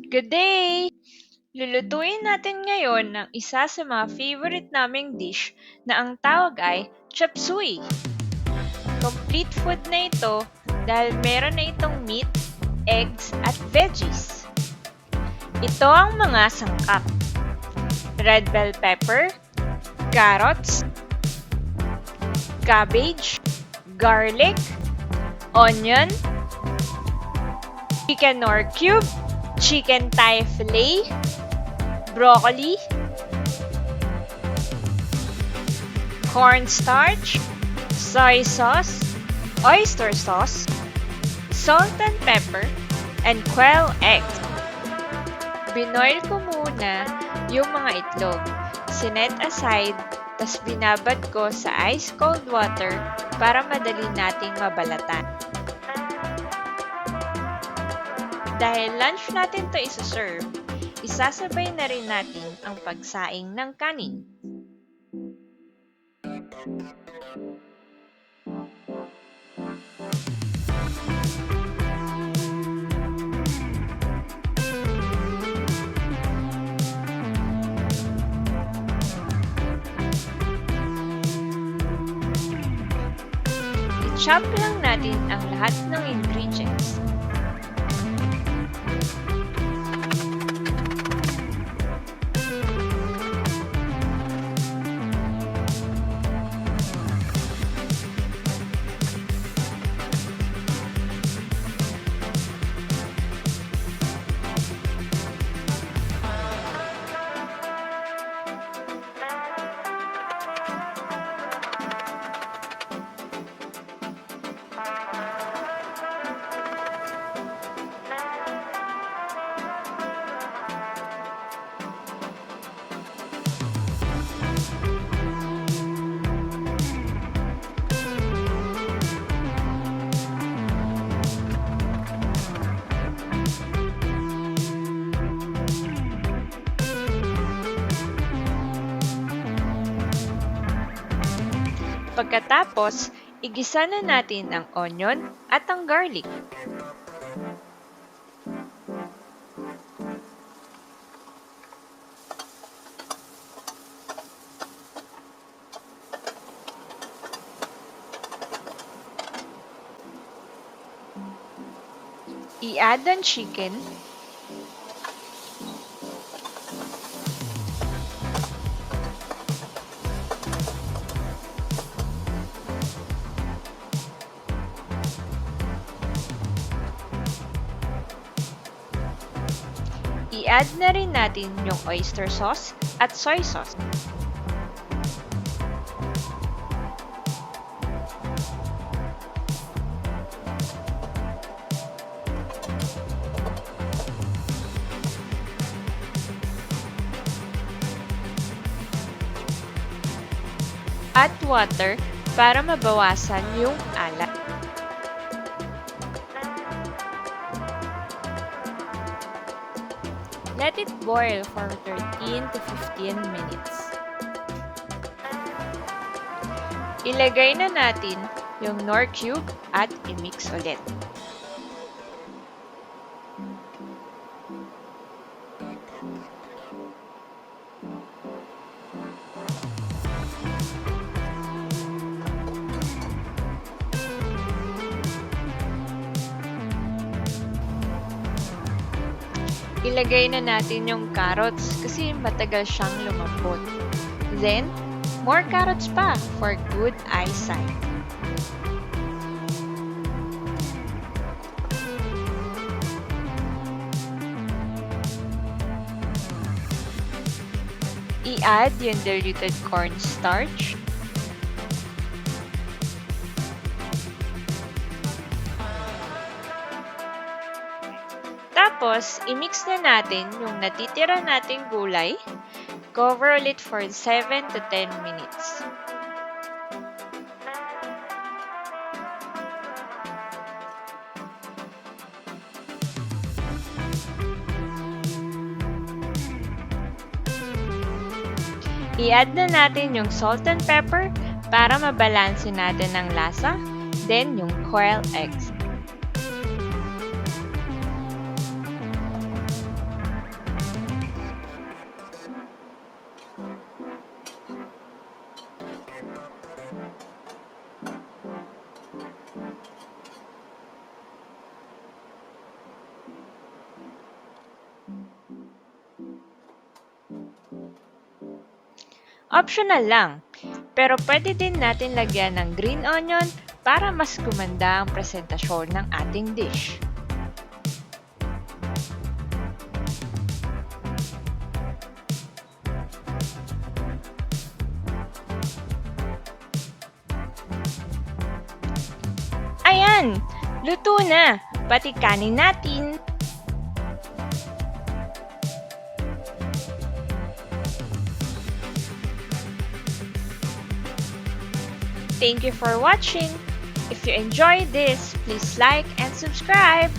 Good day! Lulutuin natin ngayon ng isa sa mga favorite naming dish na ang tawag ay chopseuy. Complete food na ito dahil meron na itong meat, eggs, at veggies. Ito ang mga sangkap. Red bell pepper, carrots, cabbage, garlic, onion, chicken Knorr cube, chicken thigh fillet, broccoli, cornstarch, soy sauce, oyster sauce, salt and pepper, and quail eggs. Binoil ko muna yung mga itlog. Sinet aside, tas binabad ko sa ice cold water para madali nating mabalatan. Dahil lunch natin to isa-serve, isasabay na rin natin ang pagsaing ng kanin. I-chop lang natin ang lahat ng ingredients. Pagkatapos, igisa na natin ang onion at ang garlic. I-add ang chicken. I-add na rin natin yung oyster sauce at soy sauce. At water para mabawasan yung alat. Let it boil for 13 to 15 minutes. Ilagay na natin yung Knorr cube at i-mix ulit. Ilagay na natin yung carrots kasi matagal siyang lumambot. Then, more carrots pa for good eyesight. I-add yung diluted cornstarch. Tapos, i-mix na natin yung natitira nating gulay. Cover ulit for 7 to 10 minutes. I-add na natin yung salt and pepper para mabalanse natin ang lasa. Then, yung quail eggs. Optional lang, pero pwede din natin lagyan ng green onion para mas gumanda ang presentasyon ng ating dish. Ayan! Luto na! Pati kanin natin! Thank you for watching! If you enjoyed this, please like and subscribe!